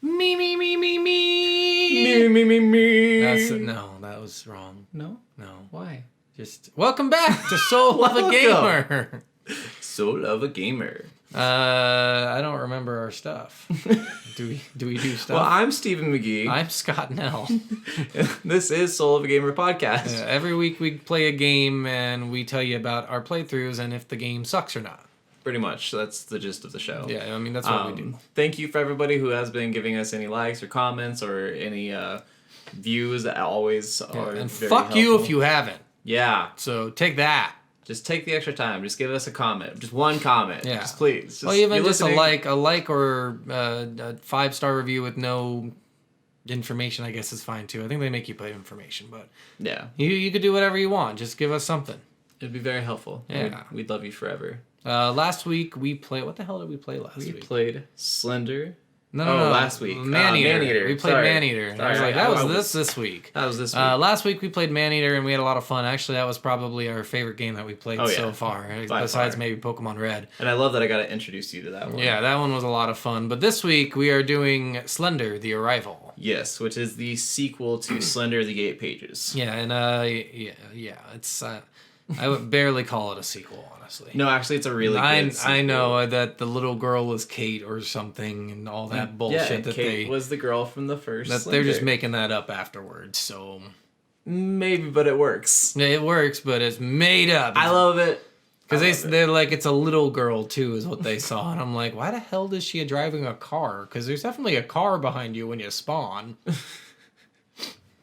Me, me, me, me, me. Me, me, me, me. No, that was wrong. No? No. Why? Just welcome back to Soul of a Gamer. Soul of a Gamer. I don't remember our stuff. Do we do stuff? Well, I'm Stephen McGee. I'm Scott Nell. This is Soul of a Gamer podcast. Every week we play a game and we tell you about our playthroughs and if the game sucks or not. Pretty much. That's the gist of the show. Yeah, I mean, that's what we do. Thank you for everybody who has been giving us any likes or comments or any views. That always are and very fuck helpful. you if you haven't. Yeah. So take that. Just take the extra time. Just give us a comment. Just one comment. Yeah. Just please. Just, well, even just a like or a 5-star review with no information, I guess, is fine too. I think they make you put information, but yeah, you could do whatever you want. Just give us something. It'd be very helpful. Yeah. We'd love you forever. Last week we played... What the hell did we play last week? We played Slender. No, last week. Maneater. We played Maneater. I was like, that was this week. That was this week. Last week we played Maneater and we had a lot of fun. Actually, that was probably our favorite game that we played so far. Besides maybe Pokemon Red. And I love that I got to introduce you to that one. Yeah, that one was a lot of fun. But this week we are doing Slender, The Arrival. Yes, which is the sequel to Slender, The 8 Pages. Yeah, and it's... I would barely call it a sequel, honestly. No, actually, it's a really good sequel. I know that the little girl was Kate or something and all that bullshit that Kate was the girl from the first that Slender. they're just making that up afterwards, so... Maybe, but it works. It works, but it's made up. I love it. Because they're like, it's a little girl, too, is what they saw. And I'm like, why the hell is she driving a car? Because there's definitely a car behind you when you spawn.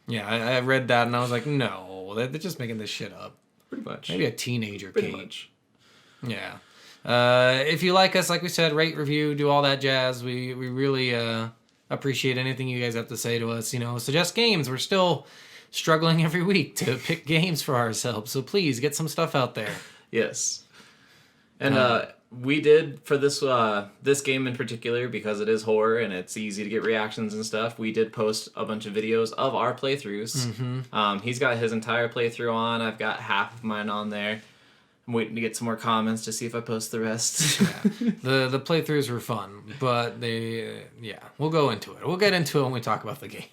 Yeah, I read that and I was like, no, they're just making this shit up. Pretty much. Maybe a teenager Pretty Kate. much. Yeah. If you like us, like we said, rate, review, do all that jazz. We really appreciate anything you guys have to say to us. You know, suggest games. We're still struggling every week to pick games for ourselves. So please get some stuff out there. Yes. And we did, for this this game in particular, because it is horror and it's easy to get reactions and stuff, we did post a bunch of videos of our playthroughs. Mm-hmm. He's got his entire playthrough on. I've got half of mine on there. I'm waiting to get some more comments to see if I post the rest. Yeah. The playthroughs were fun, but we'll go into it. We'll get into it when we talk about the game.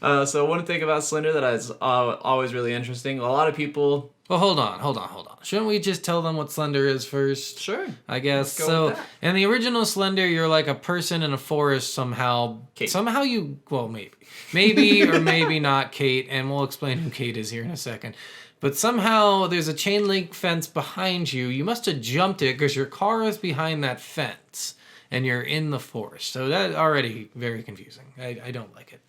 So one thing about Slender that is always really interesting, a lot of people... Well, hold on. Shouldn't we just tell them what Slender is first? Sure. I guess. So, in the original Slender, you're like a person in a forest somehow. Kate. Somehow you... Well, maybe. Maybe or maybe not Kate, and we'll explain who Kate is here in a second. But somehow there's a chain link fence behind you. You must have jumped it because your car is behind that fence, and you're in the forest. So that's already very confusing. I don't like it.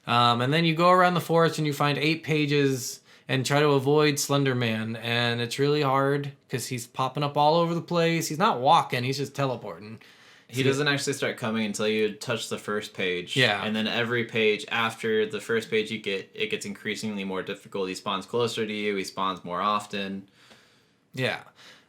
And then you go around the forest and you find 8 pages... and try to avoid Slender Man, and it's really hard because he's popping up all over the place. He's not walking, he's just teleporting. He doesn't actually start coming until you touch the first page. Yeah. And then every page after the first page you get, it gets increasingly more difficult. He spawns closer to you, he spawns more often. Yeah.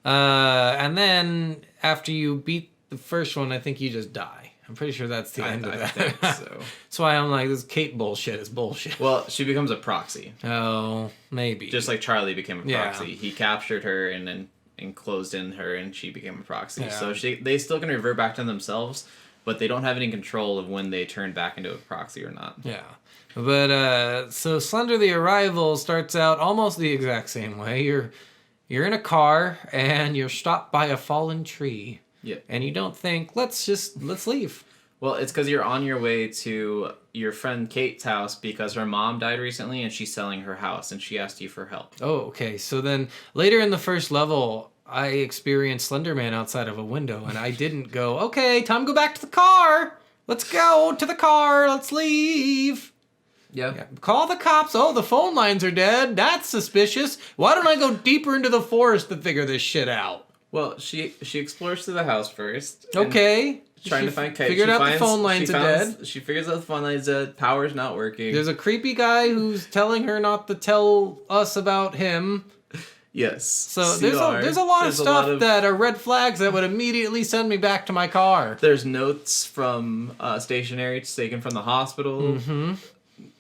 And then after you beat the first one, I think you just die. I'm pretty sure that's the end of that. I think so. That's why I'm like, this Kate bullshit is bullshit. Well, she becomes a proxy. Oh, maybe. Just like Charlie became a proxy. Yeah. He captured her and then enclosed in her, and she became a proxy. Yeah. So they still can revert back to themselves, but they don't have any control of when they turn back into a proxy or not. Yeah. But, so Slender the Arrival starts out almost the exact same way. You're in a car, and you're stopped by a fallen tree. Yeah. And you don't think, let's leave. Well, it's because you're on your way to your friend Kate's house because her mom died recently and she's selling her house and she asked you for help. Oh, okay. So then later in the first level, I experienced Slender Man outside of a window and I didn't go, okay, time to go back to the car. Let's go to the car. Let's leave. Yep. Yeah. Call the cops. Oh, the phone lines are dead. That's suspicious. Why don't I go deeper into the forest to figure this shit out? Well, she explores through the house first. Okay. Trying to find Kate. Figured out the phone lines are dead. She figures out the phone lines dead. Power's not working. There's a creepy guy who's telling her not to tell us about him. Yes. So there's a lot of stuff that are red flags that would immediately send me back to my car. There's notes from stationery taken from the hospital. Mm-hmm.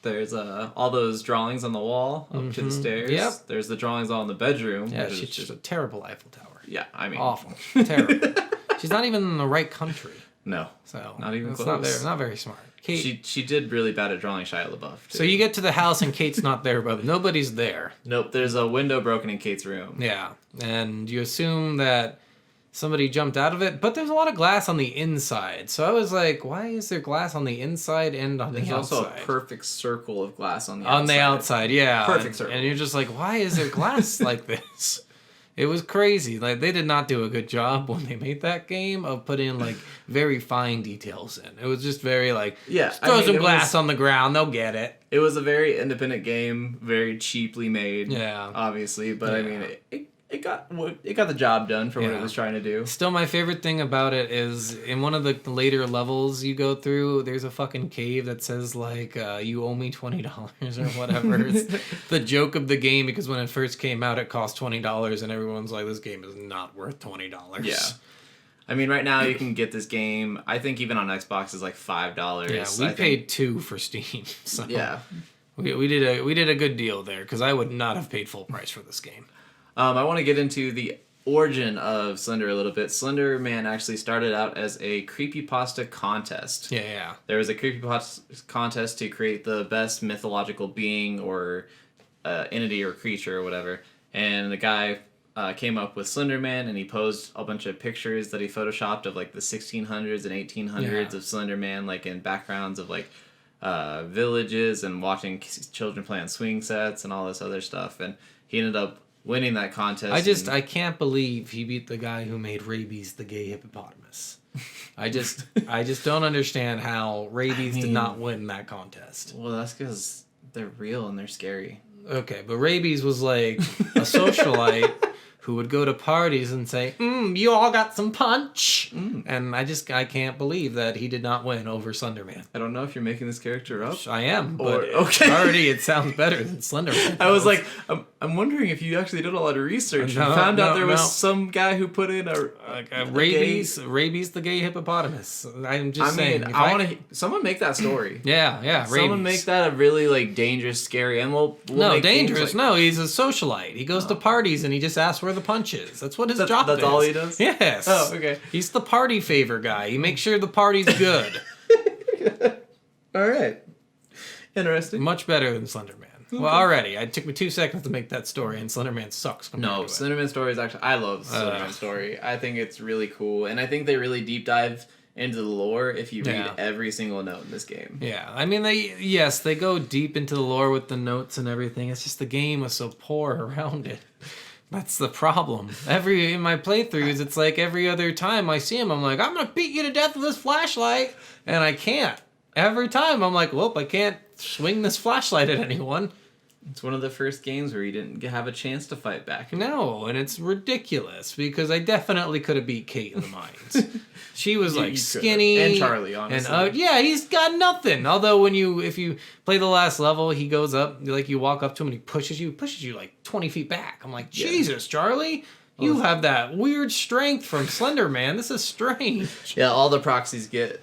There's all those drawings on the wall up to the stairs. Yep. There's the drawings all in the bedroom. Yeah, she's just a terrible Eiffel Tower. Yeah, I mean... Awful. Terrible. She's not even in the right country. No. So Not even it's close. Not very smart. Kate, She did really bad at drawing Shia LaBeouf, too. so you get to the house and Kate's not there, but nobody's there. Nope, there's a window broken in Kate's room. Yeah, and you assume that somebody jumped out of it, but there's a lot of glass on the inside. So I was like, why is there glass on the inside and on There's the outside? also a perfect circle of glass on the outside. On the outside, yeah. Perfect circle. And you're just like, why is there glass like this? It was crazy. Like, they did not do a good job when they made that game of putting like very fine details in. It was just very like, throw some glass on the ground, they'll get it. It was a very independent game, very cheaply made. Yeah. Obviously, but I mean, it got the job done for what it was trying to do. Still, my favorite thing about it is in one of the later levels you go through, there's a fucking cave that says like, you owe me $20 or whatever. It's the joke of the game, because when it first came out it cost $20 and everyone's like, this game is not worth $20. Yeah. I mean, right now you can get this game, I think even on Xbox is like $5. Yeah, we paid $2 for Steam. So yeah. We did a good deal there, because I would not have paid full price for this game. I want to get into the origin of Slender a little bit. Slender Man actually started out as a creepypasta contest. Yeah. There was a creepypasta contest to create the best mythological being or entity or creature or whatever. And the guy came up with Slender Man, and he posed a bunch of pictures that he photoshopped of like the 1600s and 1800s of Slender Man, like in backgrounds of like villages and watching children play on swing sets and all this other stuff. And he ended up winning that contest. I can't believe he beat the guy who made Rabies the gay hippopotamus. I just don't understand how Rabies did not win that contest. Well, that's because they're real and they're scary. Okay, but Rabies was like a socialite who would go to parties and say, you all got some punch. And I can't believe that he did not win over Slender Man. I don't know if you're making this character up. I am, but okay. already it sounds better than Slender Man. I was like, I'm wondering if you actually did a lot of research and found out there was some guy who put in a Rabies the gay hippopotamus. I'm just saying. I want to. Someone make that story. Yeah. Someone Rabies. make that a really like dangerous, scary, and we'll no, make dangerous. Like, no, he's a socialite. He goes to parties and he just asks where the punch is. That's what his job is. That's all he does? Yes. Oh, okay. He's the party favor guy. He makes sure the party's good. All right. Interesting. Much better than Slender Man. Okay. Well, already. It took me 2 seconds to make that story, and Slender Man sucks. No, Slender Man story is actually... I love Slender Man story. I think it's really cool, and I think they really deep dive into the lore if you read every single note in this game. Yeah, I mean, they go deep into the lore with the notes and everything. It's just the game was so poor around it. That's the problem. In my playthroughs, it's like every other time I see him, I'm like, I'm gonna beat you to death with this flashlight, and I can't. Every time I'm like, well, I can't swing this flashlight at anyone. It's one of the first games where you didn't have a chance to fight back. No, and it's ridiculous because I definitely could have beat Kate in the mines. She was like skinny, and Charlie, honestly. And he's got nothing. Although if you play the last level, he goes up, like you walk up to him and he pushes you like 20 feet back. I'm like, Jesus, Charlie, you have that weird strength from Slender Man. This is strange. Yeah, all the proxies get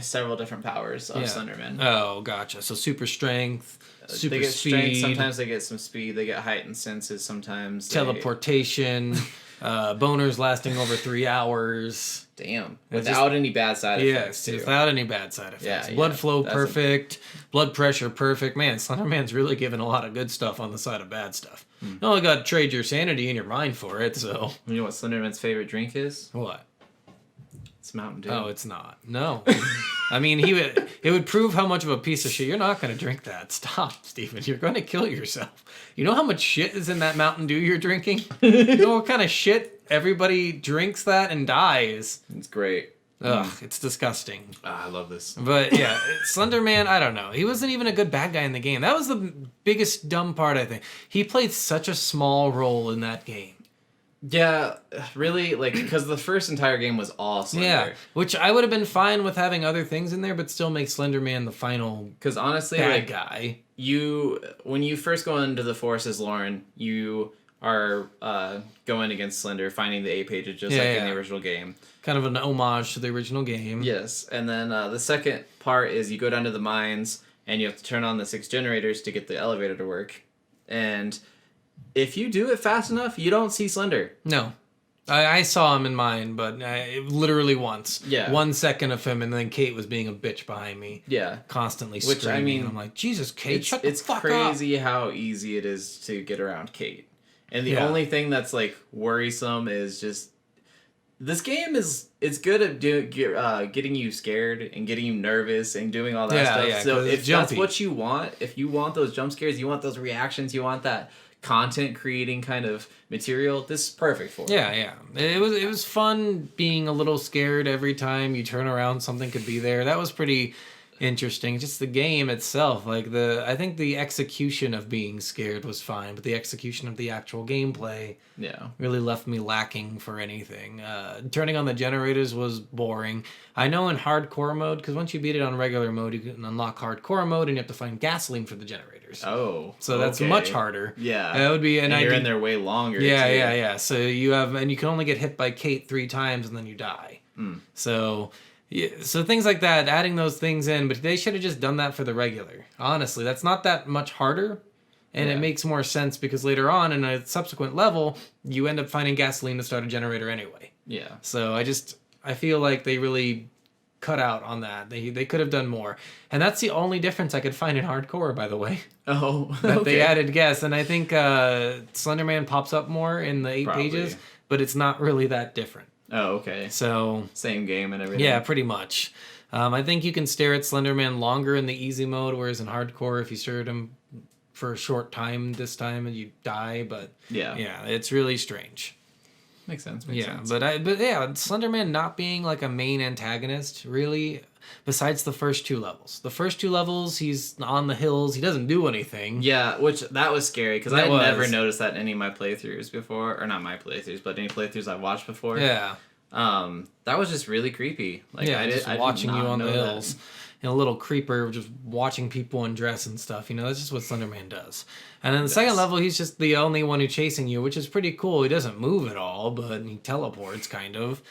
several different powers of Slender Man. Oh, gotcha. So super strength. Super they get speed. Strength, sometimes they get some speed. They get heightened senses. Sometimes teleportation. Boners lasting over 3 hours. Damn. Without any bad side effects. Yes, without any bad side effects. Yeah, blood flow perfect. Blood pressure perfect. Man, Slender Man's really giving a lot of good stuff on the side of bad stuff. You only got to trade your sanity and your mind for it, so. You know what Slender Man's favorite drink is? What? It's Mountain Dew. Oh, it's not. No. I mean, it would prove how much of a piece of shit. You're not going to drink that. Stop, Steven. You're going to kill yourself. You know how much shit is in that Mountain Dew you're drinking? You know what kind of shit everybody drinks that and dies? It's great. Ugh, it's disgusting. I love this. But yeah, Slender Man, I don't know. He wasn't even a good bad guy in the game. That was the biggest dumb part, I think. He played such a small role in that game. Yeah, really, like, because the first entire game was all Slender. Yeah, which I would have been fine with having other things in there, but still make Slender Man the final because honestly, bad guy. When you first go into the forest as Lauren, you are going against Slender, finding the 8 pages just like in the original game. Kind of an homage to the original game. Yes, and then the second part is you go down to the mines, and you have to turn on the 6 generators to get the elevator to work. And if you do it fast enough, you don't see Slender. No. I saw him in mine, but literally once. Yeah. 1 second of him, and then Kate was being a bitch behind me. Yeah. Constantly Which, screaming. I mean, and I'm like, Jesus, Kate, shut the fuck up. It's crazy how easy it is to get around Kate. And the only thing that's, like, worrisome is just... This game it's good at getting you scared and getting you nervous and doing all that stuff. Yeah, so if jumpy. that's what you want, if you want those jump scares, you want those reactions, you want that content creating kind of material, this is perfect for it. Yeah. It was fun being a little scared every time you turn around, something could be there. That was pretty interesting. Just the game itself, like I think the execution of being scared was fine, but the execution of the actual gameplay really left me lacking for anything. Turning on the generators was boring. I know in hardcore mode, because once you beat it on regular mode, you can unlock hardcore mode and you have to find gasoline for the generators. Oh, so that's much harder. Yeah, that would be, and you're in there way longer. Yeah. So you can only get hit by Kate 3 times and then you die. So. Yeah, so things like that, adding those things in, but they should have just done that for the regular. Honestly, that's not that much harder, and it makes more sense because later on in a subsequent level, you end up finding gasoline to start a generator anyway. Yeah. So I feel like they really cut out on that. They could have done more. And that's the only difference I could find in hardcore, by the way. Oh, that they added gas, and I think Slenderman pops up more in the 8 pages, but it's not really that different. Oh, okay. So same game and everything. Yeah, pretty much. I think you can stare at Slenderman longer in the easy mode, whereas in hardcore, if you stare at him for a short time this time, you die. But yeah, it's really strange. Makes sense. But Slenderman not being like a main antagonist really. Besides the first 2 levels. The first 2 levels, he's on the hills. He doesn't do anything. Yeah, which that was scary because I had never noticed that in any of my playthroughs before, or not my playthroughs, but any playthroughs I've watched before. Yeah. That was just really creepy. Like I watching you on the hills. That. And a little creeper just watching people undress and stuff. That's just what Slenderman does. And then the second level, he's just the only one who's chasing you, which is pretty cool. He doesn't move at all, but he teleports kind of.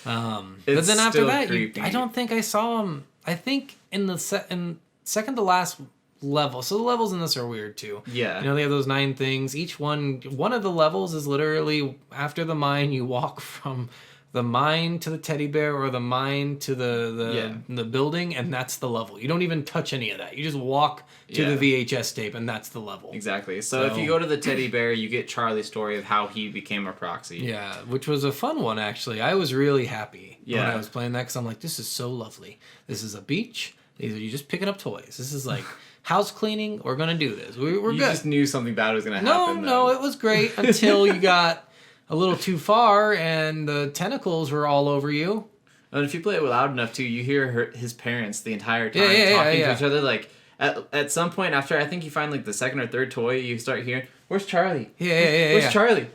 But then after that, I don't think I saw him. I think in the second to last level. So the levels in this are weird too. Yeah. They have those 9 things. Each one of the levels is literally after the mine. You walk from the mine to the teddy bear or the mine to the building, and that's the level. You don't even touch any of that. You just walk to the VHS tape, and that's the level. Exactly. So if you go to the teddy bear, you get Charlie's story of how he became a proxy. Yeah, which was a fun one, actually. I was really happy when I was playing that because I'm like, this is so lovely. This is a beach. You're just picking up toys. This is like house cleaning. We're going to do this. We're good. You just knew something bad was going to happen. No, it was great until you got a little too far and the tentacles were all over you. And if you play it loud enough too, you hear his parents the entire time talking to each other. Like at some point after I think you find like the second or third toy, you start hearing, "Where's Charlie? Where's Charlie?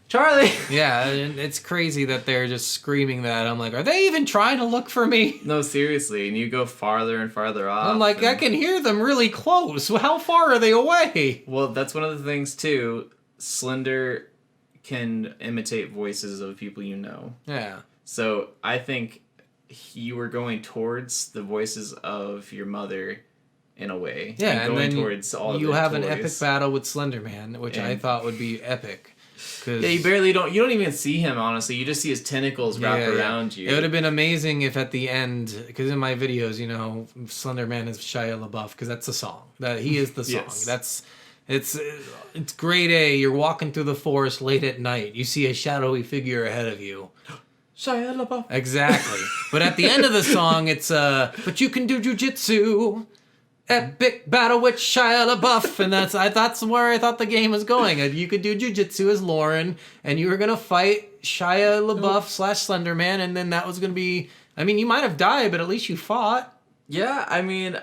Charlie!" Yeah, and it's crazy that they're just screaming that. I'm like, are they even trying to look for me? No, seriously. And you go farther and farther off. I'm like, I can hear them really close. How far are they away? Well, that's one of the things too. Slender can imitate voices of people you know. Yeah. So I think you were going towards the voices of your mother in a way. Yeah, and then towards all you have an epic battle with Slenderman, which I thought would be epic. Yeah, you don't even see him, honestly. You just see his tentacles wrapped around you. It would have been amazing if at the end, because in my videos, Slenderman is Shia LaBeouf, because that's the song. He is the song. Yes. It's grade A. You're walking through the forest late at night. You see a shadowy figure ahead of you. Shia LaBeouf. Exactly. But at the end of the song, it's but you can do jujitsu. Epic battle with Shia LaBeouf, and that's where I thought the game was going. You could do jujitsu as Lauren, and you were gonna fight Shia LaBeouf / Slenderman, and then that was gonna be. I mean, you might have died, but at least you fought. Yeah, I mean,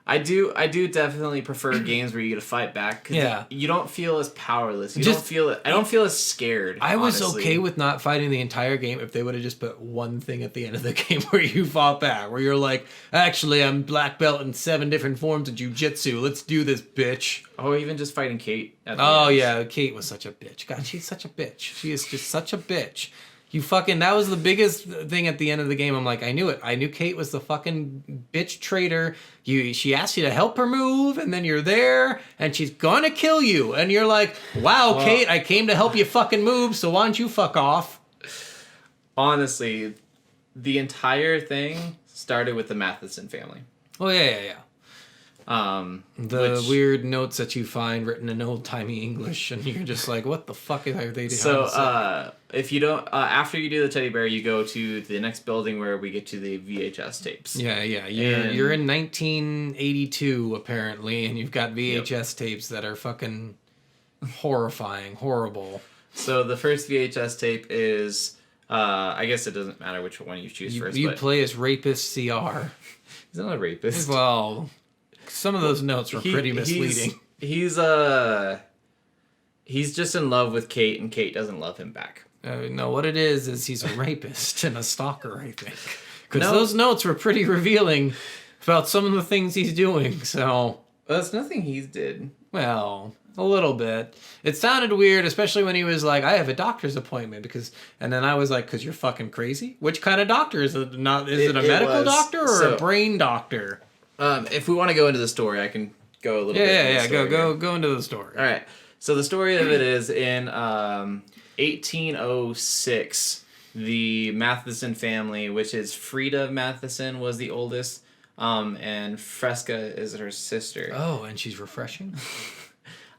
I do definitely prefer games where you get to fight back. 'Cause you don't feel as powerless. I don't feel as scared. I was honestly. okay with not fighting the entire game if they would have just put one thing at the end of the game where you fought back, where you're like, actually, I'm black belt in 7 different forms of jujitsu. Let's do this, bitch. Oh, even just fighting Kate. Yeah, Kate was such a bitch. God, she's such a bitch. She is just such a bitch. That was the biggest thing at the end of the game. I'm like, I knew it. I knew Kate was the fucking bitch traitor. She asks you to help her move, and then you're there, and she's gonna kill you. And you're like, wow, Kate, I came to help you fucking move, so why don't you fuck off? Honestly, the entire thing started with the Matheson family. Oh, yeah. The weird notes that you find written in old-timey English, and you're just like, what the fuck are they doing? So, if you don't, after you do the teddy bear, you go to the next building where we get to the VHS tapes. Yeah. You're in 1982, apparently, and you've got VHS tapes that are fucking horrifying, horrible. So, the first VHS tape is, I guess it doesn't matter which one you choose first. You play as Rapist CR. He's not a rapist. Well... Some of those notes were pretty misleading. He's just in love with Kate, and Kate doesn't love him back. No, what it is he's a rapist and a stalker, I think. Because those notes were pretty revealing about some of the things he's doing, so... Well, that's nothing he did. Well, a little bit. It sounded weird, especially when he was like, I have a doctor's appointment, and then I was like, because you're fucking crazy? Which kind of doctor? Is it a medical doctor or a brain doctor? If we want to go into the story, I can go a little bit. Yeah. Go into the story. All right. So the story of it is in 1806, the Matheson family, which is Frida Matheson, was the oldest, and Fresca is her sister. Oh, and she's refreshing.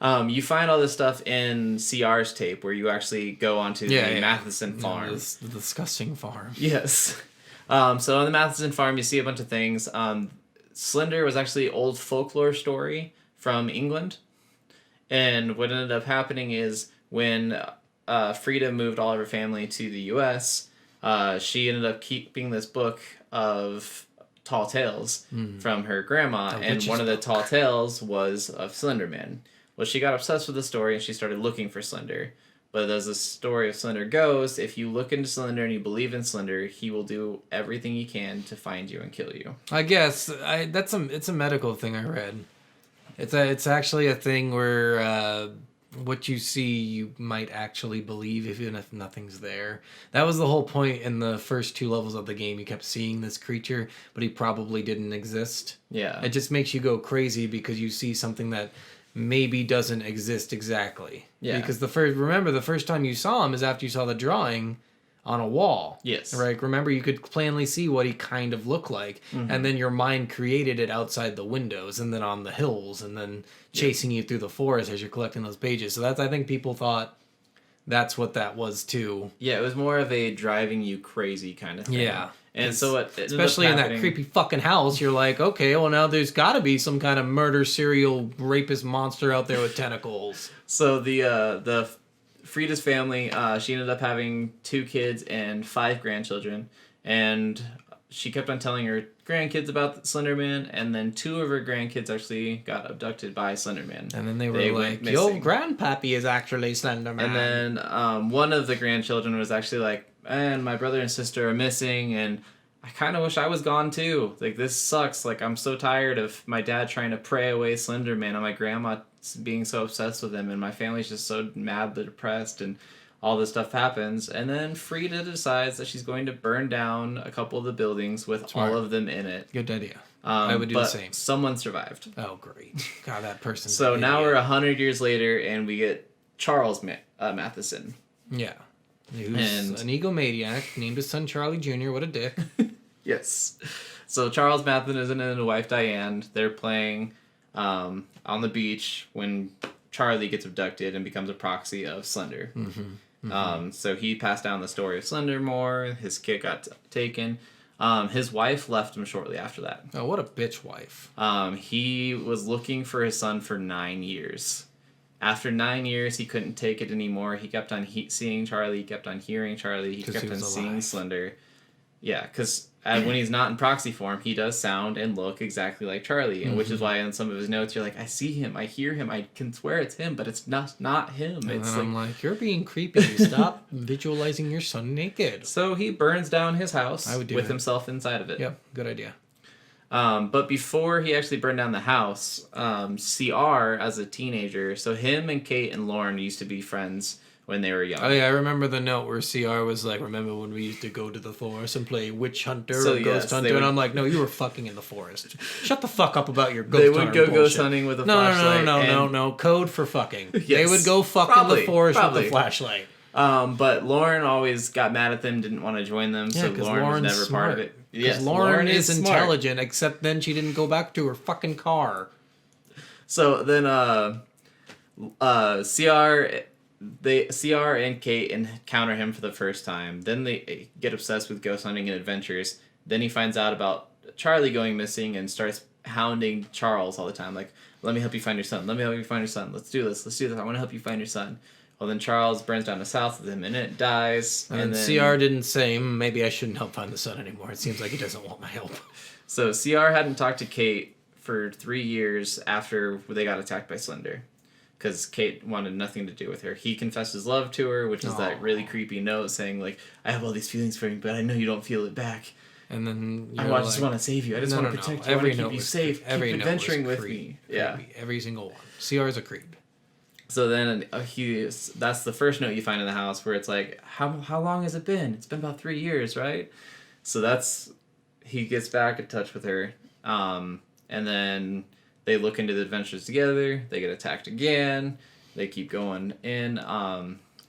You find all this stuff in CR's tape, where you actually go onto the Matheson farm. The disgusting farm. Yes. So on the Matheson farm, you see a bunch of things. Slender was actually an old folklore story from England. And what ended up happening is when Frida moved all of her family to the U.S., she ended up keeping this book of tall tales from her grandma. And one of the tall tales was of Slender Man. Well, she got obsessed with the story and she started looking for Slender. But as the story of Slender goes, if you look into Slender and you believe in Slender, he will do everything he can to find you and kill you. I guess it's a medical thing I read. It's actually a thing where what you see you might actually believe even if nothing's there. That was the whole point in the first 2 levels of the game. You kept seeing this creature, but he probably didn't exist. Yeah. It just makes you go crazy because you see something that maybe doesn't exist exactly. Yeah. Because the first time you saw him is after you saw the drawing on a wall. Yes. Right? Remember, you could plainly see what he kind of looked like, and then your mind created it outside the windows, and then on the hills, and then chasing you through the forest as you're collecting those pages. So I think people thought that's what that was too. Yeah, it was more of a driving you crazy kind of thing. Yeah. And so especially in that creepy fucking house, you're like, okay, well now there's got to be some kind of murder serial rapist monster out there with tentacles. So the Frida's family, she ended up having 2 kids and 5 grandchildren, and she kept on telling her grandkids about Slender Man, and then 2 of her grandkids actually got abducted by Slender Man. And then they were like, your grandpappy is actually Slender Man. And then one of the grandchildren was actually like, and my brother and sister are missing, and I kind of wish I was gone too. Like, this sucks. Like, I'm so tired of my dad trying to pray away Slender Man and my grandma being so obsessed with him, and my family's just so madly depressed, and all this stuff happens. And then Frida decides that she's going to burn down a couple of the buildings with all of them in it. Good idea. I would do the same. Someone survived. Oh, great. God, that person. So now we're 100 years later, and we get Charles Matheson. Yeah. Who's an egomaniac, named his son Charlie Jr. What a dick. Yes. So Charles Matheson and his wife Diane, they're playing on the beach when Charlie gets abducted and becomes a proxy of Slender. So he passed down the story of Slender more. His kid got taken. His wife left him shortly after that. Oh, what a bitch wife. He was looking for his son for 9 years. After 9 years, he couldn't take it anymore. He kept on seeing Charlie. He kept on hearing Charlie. He kept on seeing Slender. Yeah, because when he's not in proxy form, he does sound and look exactly like Charlie, and which is why in some of his notes you're like, I see him, I hear him, I can swear it's him, but it's not him. And I'm like, you're being creepy. Stop visualizing your son naked. So he burns down his house with himself inside of it. Yep, good idea. But before he actually burned down the house, CR, as a teenager, so him and Kate and Lauren used to be friends when they were young. Oh yeah, I remember the note where CR was like, "Remember when we used to go to the forest and play witch hunter or ghost hunter?" And I'm like, "No, you were fucking in the forest. Shut the fuck up about your ghost hunter." They would go bullshit. ghost hunting with a flashlight. No. Code for fucking. Yes, they would go fuck in the forest with the flashlight. But Lauren always got mad at them, didn't want to join them, so Lauren was never part of it. Yes, Lauren is intelligent, except then she didn't go back to her fucking car. So then, CR and Kate encounter him for the first time. Then they get obsessed with ghost hunting and adventures. Then he finds out about Charlie going missing and starts hounding Charles all the time. Like, let me help you find your son. Let me help you find your son. Let's do this. I want to help you find your son. Well, then Charles burns down his house with him and it dies. And then CR didn't say, maybe I shouldn't help find the son anymore. It seems like he doesn't want my help. So CR hadn't talked to Kate for 3 years after they got attacked by Slender. Because Kate wanted nothing to do with her. He confessed his love to her, which is that really creepy note saying, like, I have all these feelings for you, but I know you don't feel it back. And then I just want to save you. I just want to protect you. I want to keep you safe. Keep adventuring with me. Yeah. Every single one. CR is a creep. So then that's the first note you find in the house where it's like, how long has it been? It's been about 3 years, right? So he gets back in touch with her. And then they look into the adventures together. They get attacked again. They keep going in.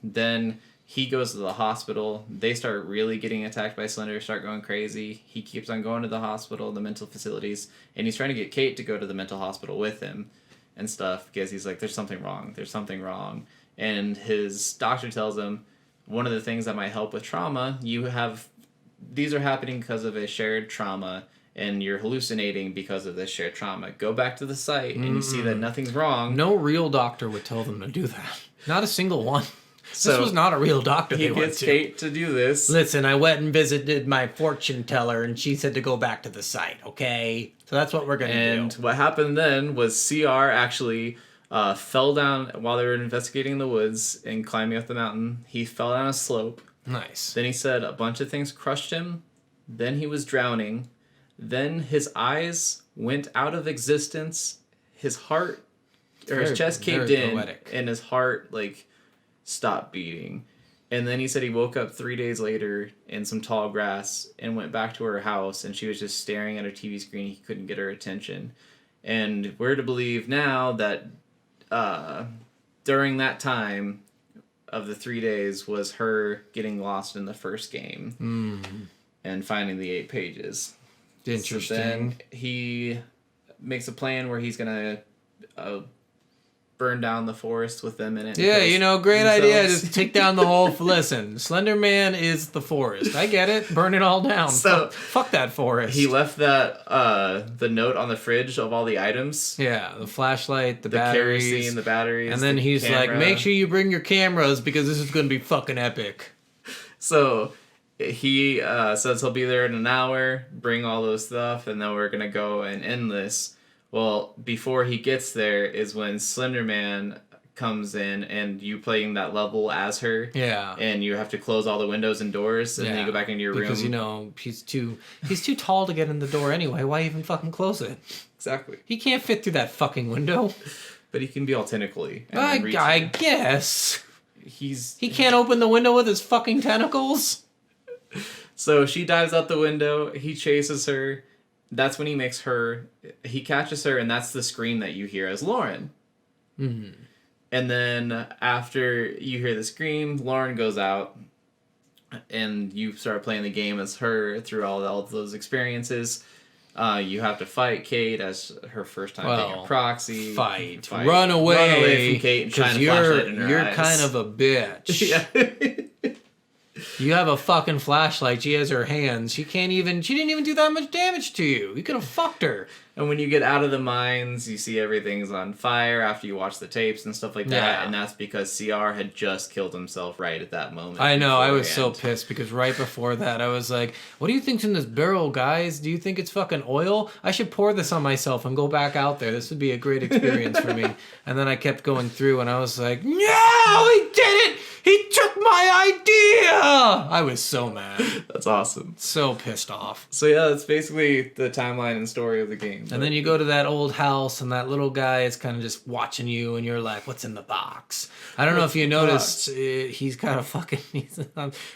Then he goes to the hospital. They start really getting attacked by Slender, start going crazy. He keeps on going to the hospital, the mental facilities, and he's trying to get Kate to go to the mental hospital with him and stuff because he's like, there's something wrong. And his doctor tells him, one of the things that might help with trauma, these are happening because of a shared trauma, and you're hallucinating because of this shared trauma. Go back to the site, and you see that nothing's wrong. No real doctor would tell them to do that. Not a single one. This was not a real doctor they went to. He gets Kate to do this. Listen, I went and visited my fortune teller, and she said to go back to the site, okay? So that's what we're going to do. And what happened then was CR actually fell down while they were investigating in the woods and climbing up the mountain. He fell down a slope. Nice. Then he said a bunch of things crushed him. Then he was drowning. Then his eyes went out of existence. His heart, his chest caved in, poetic. And his heart, stopped beating. And then he said he woke up 3 days later in some tall grass and went back to her house, and she was just staring at her TV screen. He couldn't get her attention. And we're to believe now that during that time of the 3 days was her getting lost in the first game and finding the 8 pages. Interesting. So then he makes a plan where he's going to burn down the forest with them in it. Yeah, great idea. Just take down the whole... Listen, Slender Man is the forest. I get it. Burn it all down. So fuck that forest. He left that the note on the fridge of all the items. Yeah, the flashlight, the batteries. Kerosene, the batteries. And then he's like, make sure you bring your cameras because this is going to be fucking epic. So he says he'll be there in an hour, bring all those stuff, and then we're going to go and end this. Well, before he gets there is when Slender Man comes in and you playing that level as her. Yeah. And you have to close all the windows and doors and then you go back into your room. Because, he's too tall to get in the door anyway. Why even fucking close it? Exactly. He can't fit through that fucking window. But he can be all tentacly. I guess. He can't open the window with his fucking tentacles? So she dives out the window. He chases her. That's when he catches her, and that's the scream that you hear as Lauren. Mm-hmm. And then after you hear the scream, Lauren goes out, and you start playing the game as her through all of those experiences. You have to fight Kate as her first time being a proxy. Fight. Run away from Kate and shine a flashlight in her eyes. You're kind of a bitch. Yeah. You have a fucking flashlight. She has her hands. She didn't even do that much damage to you. You could have fucked her. And when you get out of the mines, you see everything's on fire after you watch the tapes and stuff like that. Yeah. And that's because CR had just killed himself right at that moment. I know. I was so pissed because right before that, I was like, what do you think's in this barrel, guys? Do you think it's fucking oil? I should pour this on myself and go back out there. This would be a great experience for me. And then I kept going through and I was like, no, he did it! He took my idea! I was so mad. That's awesome. So pissed off. So yeah, that's basically the timeline and story of the game. And then you go to that old house, and that little guy is kind of just watching you, and you're like, "What's in the box?" I don't know if you noticed, he's kind of fucking he's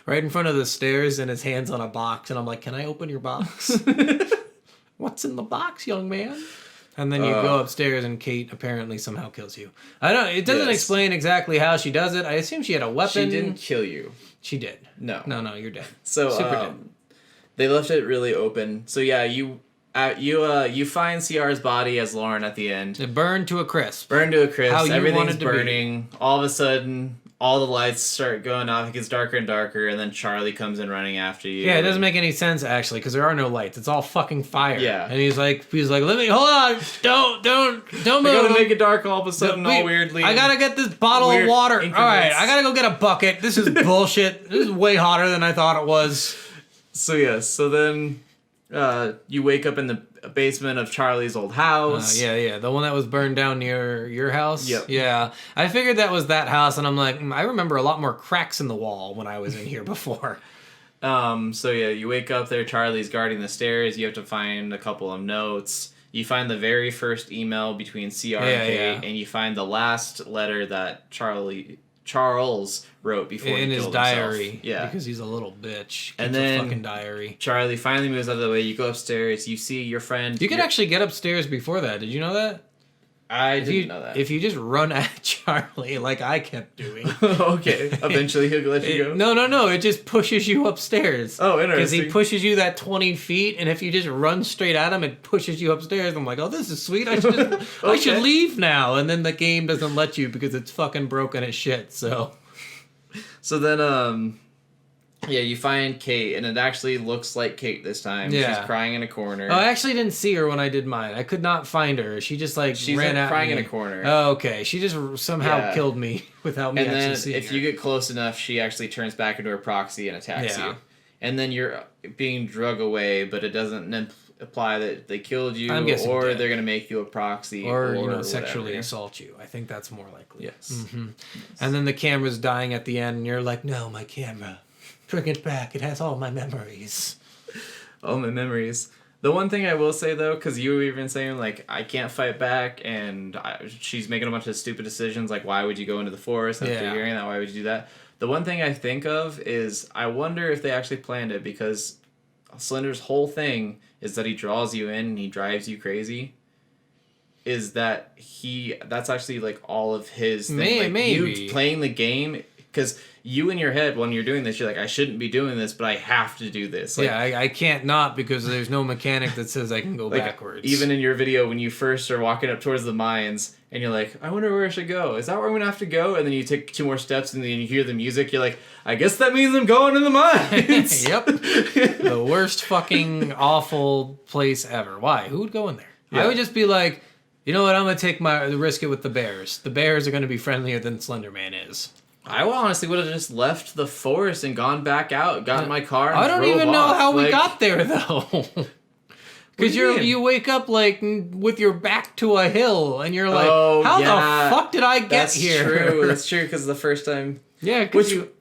right in front of the stairs, and his hand's on a box, and I'm like, "Can I open your box?" What's in the box, young man? And then you go upstairs, and Kate apparently somehow kills you. I don't. It doesn't explain exactly how she does it. I assume she had a weapon. She didn't kill you. She did. No. No, you're dead. So Super dead. They left it really open. So yeah, you find CR's body as Lauren at the end. It burned to a crisp. Burned to a crisp. How you Everything's wanted to burning. All of a sudden, all the lights start going off. It gets darker and darker, and then Charlie comes in running after you. Yeah, it doesn't make any sense actually, because there are no lights. It's all fucking fire. Yeah. And he's like, let me hold on, don't move. I gotta make it dark all of a sudden, all weirdly. I gotta get this bottle of water. Increments. All right, I gotta go get a bucket. This is bullshit. This is way hotter than I thought it was. So yes, so then you wake up in the basement of Charlie's old house. Yeah, the one that was burned down near your house. Yep. Yeah, I figured that was that house, and I'm like, I remember a lot more cracks in the wall when I was in here before. So yeah, you wake up there. Charlie's guarding the stairs. You have to find a couple of notes. You find the very first email between CR and Kate, and you find the last letter that Charles wrote before in he his killed diary. himself. Yeah, because he's a little bitch. And Keeps then a fucking diary. Charlie finally moves out of the way. You go upstairs. You see your friend. You could actually get upstairs before that. Did you know that? I didn't know that. If you just run at Charlie like I kept doing. Okay. Eventually he'll let you go. No. It just pushes you upstairs. Oh, interesting. Because he pushes you that 20 feet, and if you just run straight at him, it pushes you upstairs. I'm like, oh, this is sweet. I should leave now. And then the game doesn't let you because it's fucking broken as shit. So then, yeah, you find Kate, and it actually looks like Kate this time. Yeah. She's crying in a corner. Oh, I actually didn't see her when I did mine. I could not find her. She just She's ran at crying me. in a corner. Oh, okay. She just somehow killed me without me and actually then seeing if her. you get close enough, she actually turns back into her proxy and attacks you. And then you're being drug away, but it doesn't imply that they killed you, or dead. they're going to make you a proxy, or sexually assault you. I think that's more likely. Yes. Mm-hmm. And then the camera's dying at the end, and you're like, no, my camera. Bring it back. It has all my memories. All my memories. The one thing I will say, though, because you were even saying, like, I can't fight back, and she's making a bunch of stupid decisions, like, why would you go into the forest after hearing that? Why would you do that? The one thing I think of is, I wonder if they actually planned it, because Slender's whole thing is that he draws you in and he drives you crazy. Is that that's actually, like, all of his thing. Maybe. You playing the game, because you in your head, when you're doing this, you're like, I shouldn't be doing this, but I have to do this. Like, yeah, I can't not, because there's no mechanic that says I can go backwards. Even in your video, when you first are walking up towards the mines, and you're like, I wonder where I should go. Is that where I'm going to have to go? And then you take 2 more steps, and then you hear the music, you're like, I guess that means I'm going to the mines. Yep. The worst fucking awful place ever. Why? Who would go in there? Yeah. I would just be like, you know what, I'm going to risk it with the bears. The bears are going to be friendlier than Slender Man is. I honestly would have just left the forest and gone back out, got in my car, and I don't even know how we got there, though. Because you wake up, like, with your back to a hill, and you're like, how the fuck did I get here? That's true, because the first time... Yeah,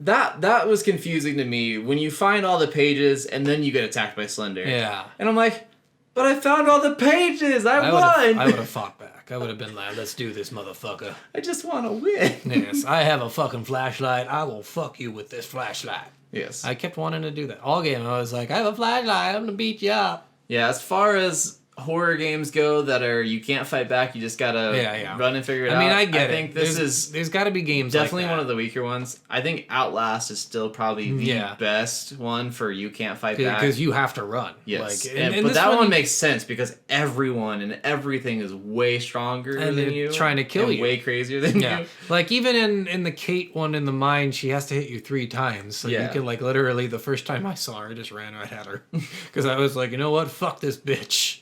that was confusing to me, when you find all the pages, and then you get attacked by Slender. Yeah. And I'm like, but I found all the pages! I won! I would have fought back. I would have been like, let's do this, motherfucker. I just want to win. Yes, I have a fucking flashlight. I will fuck you with this flashlight. Yes. I kept wanting to do that. All game, I was like, I have a flashlight. I'm going to beat you up. Yeah, as far as horror games go that are you can't fight back, you just gotta run and figure it out. I mean, I get it. I think there's got to be games definitely like that. one of the weaker ones. I think Outlast is still probably the best one for you can't fight back, because you have to run. Yes, like, but that one makes sense because everyone and everything is way stronger than you, trying to kill you, way crazier than you. Like even in the Kate one in the mine, she has to hit you 3 times. So you can, like, literally the first time I saw her, I just ran right at her because I was like, you know what, fuck this bitch.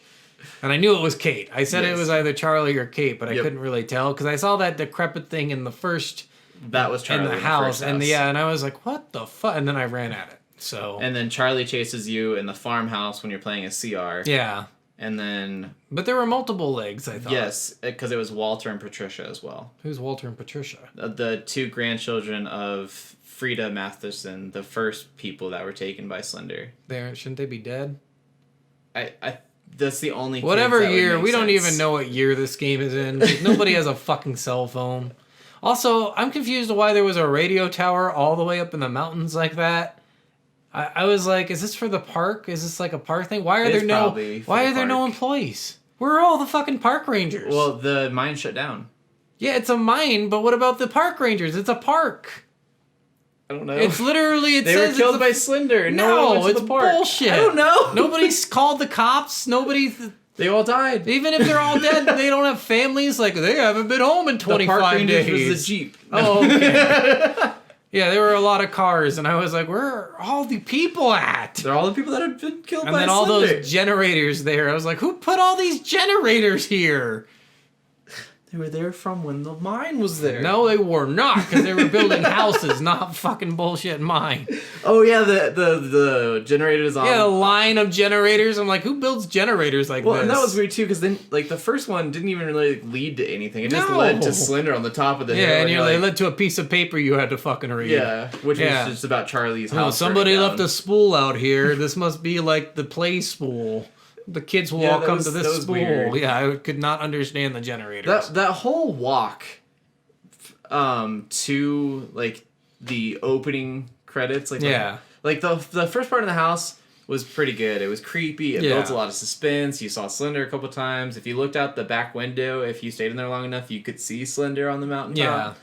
And I knew it was Kate. I said it was either Charlie or Kate, but I couldn't really tell because I saw that decrepit thing in the first. That was Charlie in the house, and I was like, "What the fuck?" And then I ran at it. So. And then Charlie chases you in the farmhouse when you're playing a CR. Yeah. and then But there were multiple legs, I thought. yes, because it was Walter and Patricia as well. Who's Walter and Patricia? The two grandchildren of Frida Matheson, the first people that were taken by Slender. Shouldn't they be dead? I that's the only kids Whatever that would year, make we don't sense. even know what year this game is in. Nobody has a fucking cell phone. Also, I'm confused why there was a radio tower all the way up in the mountains like that. I was like, is this for the park? Is this like a park thing? Why are It's there no probably for Why the are there no park. employees? Where are all the fucking park rangers? Well, the mine shut down. yeah, it's a mine, but what about the park rangers? It's a park. I don't know. It's literally they says were killed it's by Slender. And no one No, went to it's the park. bullshit. I don't know. Nobody's called the cops. They all died. Even if they're all dead, they don't have families. Like, they haven't been home in The 25 park rangers days. was the Jeep. Oh, okay. Yeah, there were a lot of cars, and I was like, where are all the people at? They're all the people that have been killed And by then all Slender. those generators there. I was like, who put all these generators here? They were there from when the mine was there. No, they were not, because they were building houses, not fucking bullshit mine. Oh yeah, the generators on. Yeah, the line of generators. I'm like, who builds generators like Well, this? and that was weird too, because then like the first one didn't even really lead to anything. It just No. led to Slender on the top of the hill. Yeah, and you're they led to a piece of paper you had to fucking read. yeah, which Yeah. was just about Charlie's Oh, house. somebody burning left down. a spool out here. This must be like the play spool. The kids will Yeah, all that come was- to that this was spool. weird. Yeah, I could not understand the generators. That whole walk, to like the opening credits, like Yeah. the first part of the house was pretty good. It was creepy. It Yeah. built a lot of suspense. You saw Slender a couple times. If you looked out the back window, if you stayed in there long enough, you could see Slender on the mountaintop.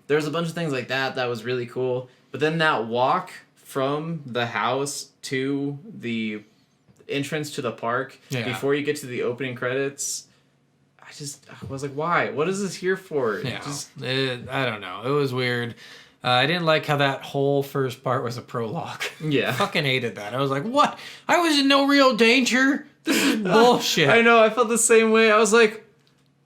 There's a bunch of things like that that was really cool. But then that walk from the house to the entrance to the park Yeah. before you get to the opening credits, I was like, why? What is this here for? Yeah, I don't know. It was weird. I didn't like how that whole first part was a prologue. Yeah. Fucking hated that. I was like, what? I was in no real danger? This is bullshit. I know, I felt the same way. I was like,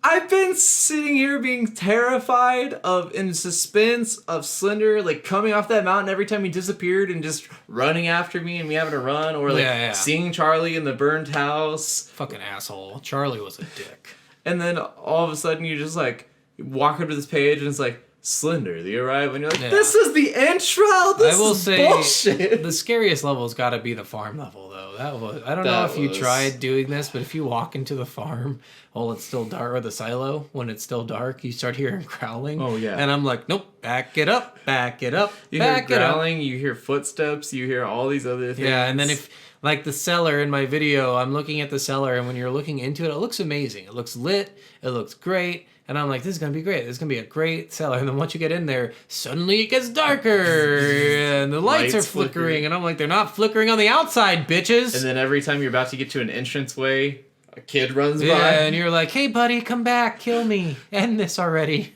I've been sitting here being terrified in suspense of Slender, like coming off that mountain every time he disappeared and just running after me and me having to run, or like Yeah. seeing Charlie in the burned house. Fucking asshole. Charlie was a dick. And then all of a sudden you just like walk up to this page and it's like, Slender, the arrival, and you're like, Yeah. this is the intro. This I will is say bullshit. the scariest level's got to be the farm level, though. I don't know That if you was- tried doing this, but if you walk into the farm while it's still dark, or the silo when it's still dark, you start hearing growling. Oh, yeah. And I'm like, nope, back it up, back it up, You hear back it up. growling, you hear footsteps, you hear all these other things. Yeah, and then if like the cellar in my video, I'm looking at the cellar, and when you're looking into it, it looks amazing. It looks lit. It looks great. And I'm like, this is going to be great. This is going to be a great cellar. And then once you get in there, suddenly it gets darker and the lights are Lights flickering. flickering. And I'm like, they're not flickering on the outside, bitches. And then every time you're about to get to an entranceway, a kid runs yeah, by. and you're like, hey, buddy, come back. Kill me. End this already.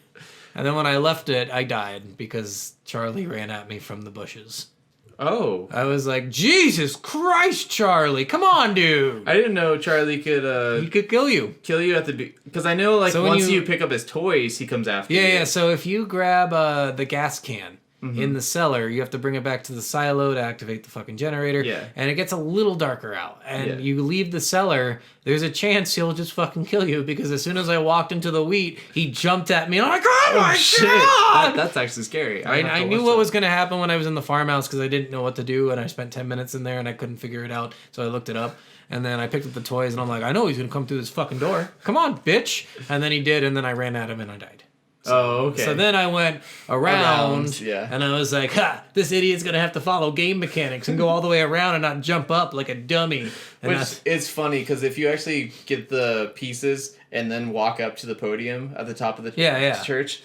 And then when I left it, I died because Charlie ran at me from the bushes. Oh. I was like, Jesus Christ, Charlie. Come on, dude. I didn't know Charlie could He could kill you. kill you at the because I know like So when once you- you pick up his toys, he comes after you. Yeah, so if you grab the gas can in the cellar, you have to bring it back to the silo to activate the fucking generator. Yeah. And it gets a little darker out. And Yeah. you leave the cellar, there's a chance he'll just fucking kill you because as soon as I walked into the wheat, he jumped at me and I'm like, oh my Shit. God! That's actually scary. I knew what was going to happen when I was in the farmhouse because I didn't know what to do and I spent 10 minutes in there and I couldn't figure it out. So I looked it up and then I picked up the toys and I'm like, I know he's going to come through this fucking door. Come on, bitch. And then he did and then I ran at him and I died. Oh, okay. So then I went around yeah. and I was like, ha, this idiot's going to have to follow game mechanics and go all the way around and not jump up like a dummy. And Which is funny because if you actually get the pieces and then walk up to the podium at the top of the Yeah. church,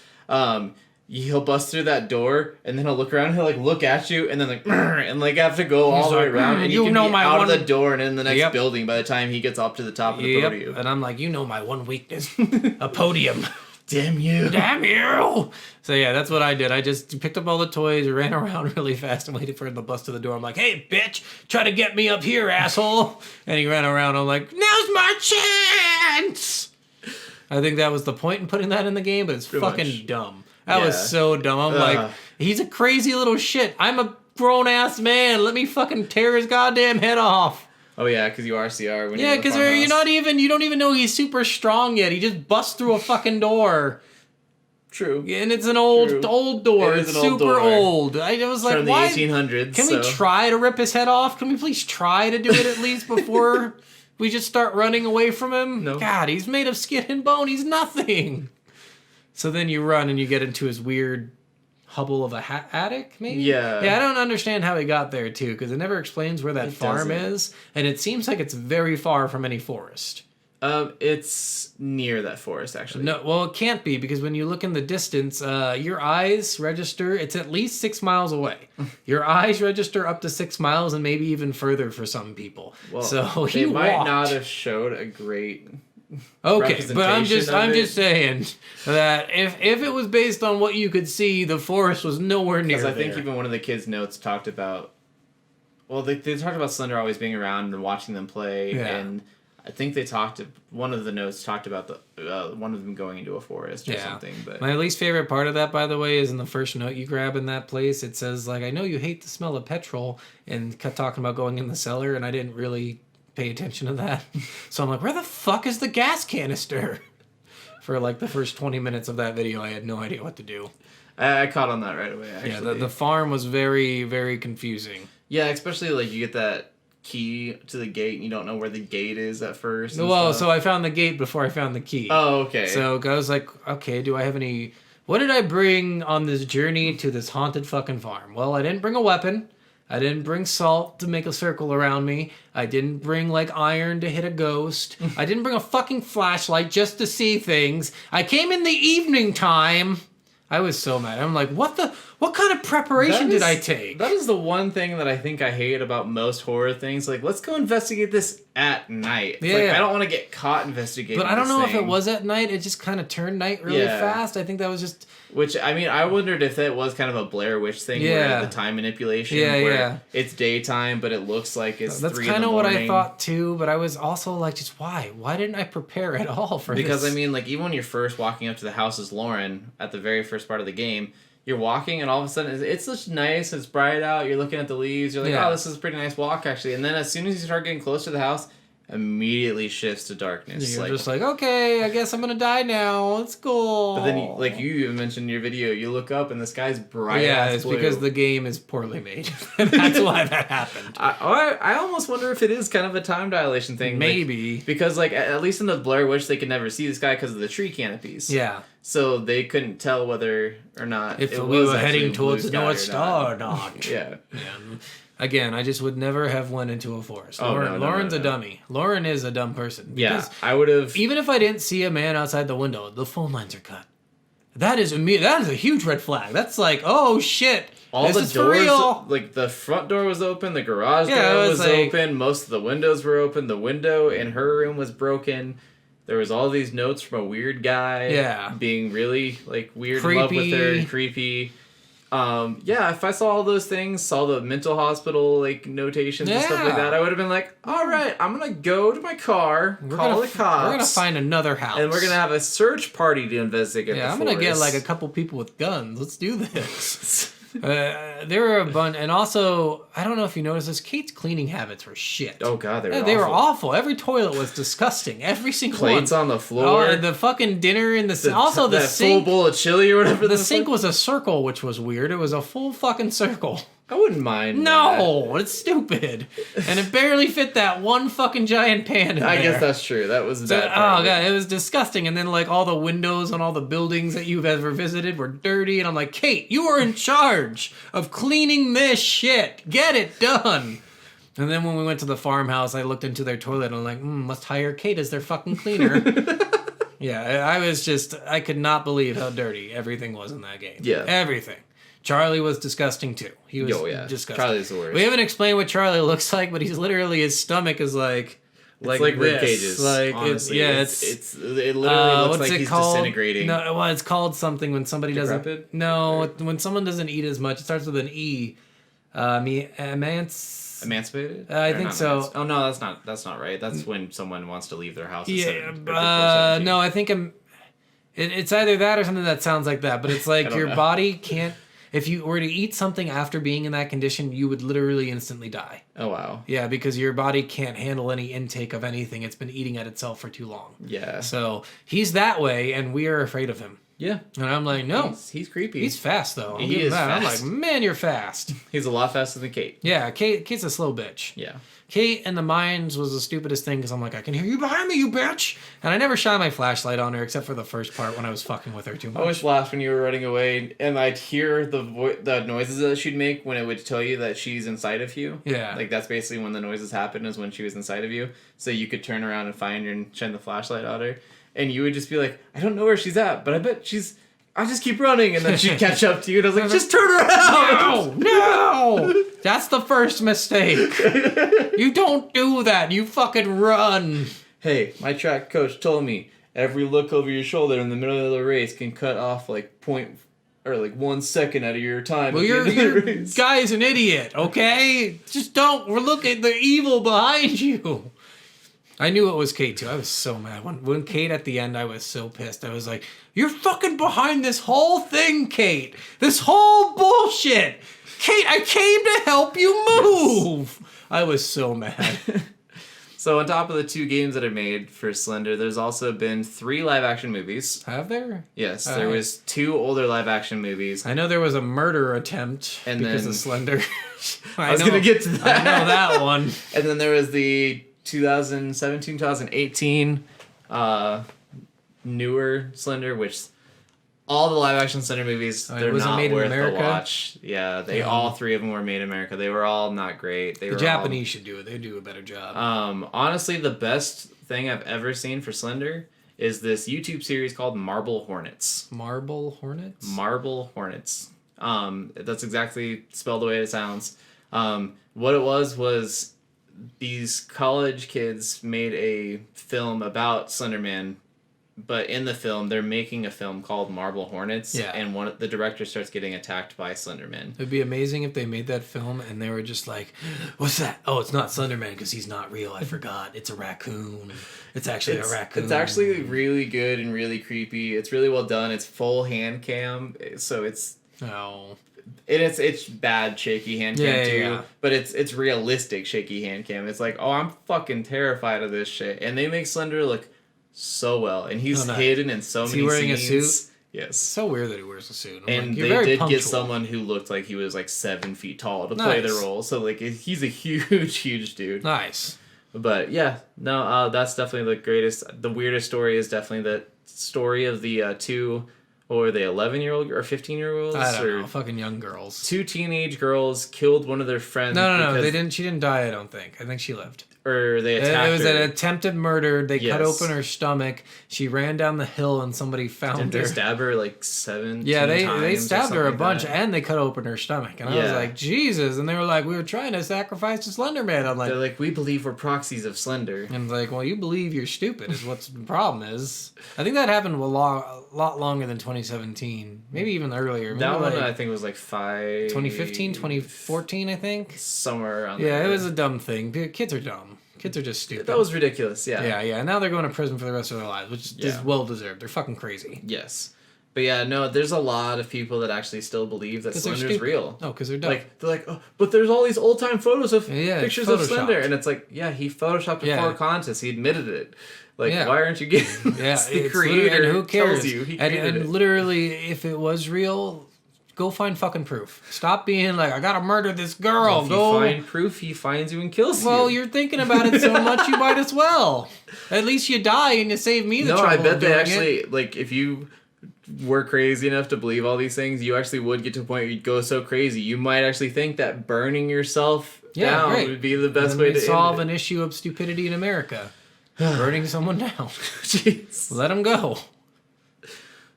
he'll bust through that door and then he'll look around. He'll like look at you and then like and like have to go all the way like, around. And you you can know be my out one- of the door and in the next Yep. building by the time he gets up to the top of the Yep. podium. And I'm like, you know my one weakness, a podium. Damn you! Damn you! So yeah, that's what I did. I just picked up all the toys, ran around really fast, and waited for him to bust to the door. I'm like, "Hey, bitch, try to get me up here, asshole!" And he ran around. I'm like, "Now's my chance!" I think that was the point in putting that in the game, but it's Pretty fucking much. dumb. That was Yeah. so dumb. I'm like, he's a crazy little shit. I'm a grown ass man. Let me fucking tear his goddamn head off. Oh yeah, because you RCR when Yeah, because you don't even know he's super strong yet. He just busts through a fucking door. True. And it's an old door. It's super old. I was like, from the 1800s. Can we try to rip his head off? Can we please try to do it at least before we just start running away from him? No. God, he's made of skin and bone. He's nothing. So then you run and you get into his weird hovel of a attic, maybe? Yeah. Yeah, I don't understand how he got there, too, because it never explains where that farm doesn't. is. And it seems like it's very far from any forest. It's near that forest, actually. No, well, it can't be, because when you look in the distance, your eyes register, it's at least 6 miles away. Your eyes register up to 6 miles and maybe even further for some people. Well, so they might not have showed a great Okay, but I'm representation just saying that if it was based on what you could see, the forest was nowhere near Because there. I think even one of the kids' notes talked about, well, they talked about Slender always being around and watching them play, Yeah. and I think one of the notes talked about one of them going into a forest or something. But my least favorite part of that, by the way, is in the first note you grab in that place. It says, like, I know you hate the smell of petrol, and kept talking about going in the cellar, and I didn't really pay attention to that. So I'm like, where the fuck is the gas canister? For like the first 20 minutes of that video, I had no idea what to do. I caught on that right away, actually. Yeah, the farm was very, very confusing. Yeah, especially like you get that key to the gate and you don't know where the gate is at first. Well, so I found the gate before I found the key. Oh, okay. So I was like, okay, do I have any... What did I bring on this journey to this haunted fucking farm? Well, I didn't bring a weapon. I didn't bring salt to make a circle around me. I didn't bring, like, iron to hit a ghost. I didn't bring a fucking flashlight just to see things. I came in the evening time. I was so mad. I'm like, what kind of preparation did I take? That is the one thing that I think I hate about most horror things. Like, let's go investigate this at night. It's like, I don't want to get caught investigating But I don't this know thing. if it was at night. It just kind of turned night really fast. I think that was just... Which, I mean, I wondered if that was kind of a Blair Witch thing, where the time manipulation, where it's daytime, but it looks like it's 3 in the morning. That's kind of what I thought, too, but I was also like, just why? Why didn't I prepare at all for this? Because, I mean, like, even when you're first walking up to the house as Lauren, at the very first part of the game, you're walking, and all of a sudden, it's just nice, it's bright out, you're looking at the leaves, you're like, oh, this is a pretty nice walk, actually. And then as soon as you start getting close to the house, immediately shifts to darkness. You're just like, okay, I guess I'm gonna die now. Let's go. But then, like you even mentioned in your video, you look up and the sky's bright. Yeah, it's blue. because the game is poorly made. That's why that happened. I almost wonder if it is kind of a time dilation thing. Maybe. Like, because, like, at least in the Blair Witch, they could never see the sky because of the tree canopies. Yeah. So they couldn't tell whether or not if it we was were heading blue towards the sky North or Star or not. not. Yeah. Again, I just would never have went into a forest. Oh, Lauren's no. a dummy. Lauren is a dumb person. Yeah, I would have... Even if I didn't see a man outside the window, the phone lines are cut. That is a huge red flag. That's like, oh shit, all this the is doors, for real. Like the front door was open, the garage door was like, open, most of the windows were open, the window in her room was broken. There was all these notes from a weird guy being really like weird in love with her and creepy. If I saw all those things, saw the mental hospital like notations and stuff like that, I would have been like, all right, I'm gonna go to my car, call the cops. We're gonna find another house, and we're gonna have a search party to investigate. Yeah, I'm gonna get like a couple people with guns. Let's do this. There were a bunch, and also I don't know if you noticed this. Kate's cleaning habits were shit. Oh god, they were awful. Every toilet was disgusting. Every single plates one. on the floor. Oh, the fucking dinner in the sink. Also the sink. Full bowl of chili or whatever. The sink was a circle, which was weird. It was a full fucking circle. I wouldn't mind. No, it's stupid, and it barely fit that one fucking giant pan in there. I guess that's true. That was bad. Oh god, it was disgusting. And then like all the windows on all the buildings that you've ever visited were dirty, and I'm like, Kate, you are in charge of cleaning this shit. Get it done. And then when we went to the farmhouse, I looked into their toilet and I'm like, must hire Kate as their fucking cleaner. Yeah, I could not believe how dirty everything was in that game. Yeah, everything. Charlie was disgusting too. He was disgusting. Charlie's the worst. We haven't explained what Charlie looks like, but he's literally, his stomach is like rib cages. Like honestly, it literally looks like he's disintegrating. No, well, it's called something when somebody doesn't. No, when someone doesn't eat as much. It starts with an E. Emancipated? I think so. Oh no, that's not right. That's when someone wants to leave their house. No, I think it's either that or something that sounds like that. But it's like your body can't. if you were to eat something after being in that condition, you would literally instantly die. Oh, wow. Yeah, because your body can't handle any intake of anything. It's been eating at itself for too long. Yeah. So he's that way, and we are afraid of him. Yeah. And I'm like, no. He's creepy. He's fast, though. He is fast. I'm like, man, you're fast. He's a lot faster than Kate. Yeah, Kate's a slow bitch. Yeah. Kate and the mines was the stupidest thing because I'm like, I can hear you behind me, you bitch. And I never shine my flashlight on her except for the first part when I was fucking with her too much. I always laughed when you were running away, and I'd hear the noises that she'd make when it would tell you that she's inside of you. Yeah. Like, that's basically when the noises happen, is when she was inside of you. So you could turn around and find her and shine the flashlight at her. And you would just be like, I don't know where she's at, but I bet she's... I'll just keep running, and then she'd catch up to you, and I was like, just turn around! No! That's the first mistake. You don't do that. You fucking run. Hey, my track coach told me every look over your shoulder in the middle of the race can cut off like 1 second out of your time. Well, your guy's an idiot, okay? Just don't look at the evil behind you. I knew it was Kate, too. I was so mad. When Kate at the end, I was so pissed. I was like, you're fucking behind this whole thing, Kate. This whole bullshit. Kate, I came to help you move. I was so mad. So on top of the 2 games that are made for Slender, there's also been 3 live-action movies. Have there? Yes, there was 2 older live-action movies. I know there was a murder attempt because of Slender. I was going to get to that. I know that one. And then there was the 2017, 2018 newer Slender, which all the live action Slender movies, they're not worth the watch. Yeah, all 3 of them were made in America. They were all not great. The Japanese should do it. They do a better job. Honestly, the best thing I've ever seen for Slender is this YouTube series called Marble Hornets. Marble Hornets? Marble Hornets. That's exactly spelled the way it sounds. What it was these college kids made a film about Slenderman, but in the film they're making a film called Marble Hornets. Yeah. And the director starts getting attacked by Slenderman. It'd be amazing if they made that film and they were just like, what's that? Oh, it's not Slenderman because he's not real. I forgot. It's a raccoon. It's actually a raccoon. It's actually really good and really creepy. It's really well done. It's full hand cam, so it's... Oh... And it's bad shaky hand cam too, yeah. But it's realistic shaky hand cam. It's like, oh, I'm fucking terrified of this shit, and they make Slender look so well, and he's hidden in so many scenes. Is he wearing a suit? Yes. It's so weird that he wears a suit. And they did get someone who looked like he was like 7 feet tall to play the role, so like he's a huge dude. Nice. But yeah, no, that's definitely the greatest. The weirdest story is definitely the story of the 2. What were they, 11-year-old or 15-year-olds? I don't know, fucking young girls. 2 teenage girls killed one of their friends. No, they didn't. She didn't die, I don't think. I think she lived. Or they attacked her. It was an attempted murder. They cut open her stomach. She ran down the hill and somebody found her. Didn't they stab her like 7 Yeah, they times stabbed her a bunch like and they cut open her stomach. And I was like, Jesus. And they were like, we were trying to sacrifice the Slender Man. I'm like, they're like, we believe we're proxies of Slender. And I'm like, well, you believe you're stupid is what the problem is. I think that happened a lot longer than 2017. Maybe even earlier. Maybe that one I think was like 2015, 2014, I think. Somewhere around there. Yeah, it was a dumb thing. Kids are dumb. Kids are just stupid. That was ridiculous, yeah. Yeah. And now they're going to prison for the rest of their lives, which is well deserved. They're fucking crazy. Yes. But yeah, no, there's a lot of people that actually still believe that Slender's real. Oh, because they're dumb. They're like, oh, but there's all these old-time photos of pictures of Slender. And it's like, yeah, he photoshopped it for a contest. He admitted it. Like, why aren't you getting it's the creator and who cares? Tells you he created it. Literally, if it was real... Go find fucking proof. Stop being like, I gotta murder this girl. Well, if you find proof, he finds you and kills you. Well, you're thinking about it so much, you might as well. At least you die and you save me the trouble. No, I bet they actually, like, if you were crazy enough to believe all these things, you actually would get to a point where you'd go so crazy. You might actually think that burning yourself down would be the best way to solve an issue of stupidity in America. Burning someone down. Jeez. Let them go.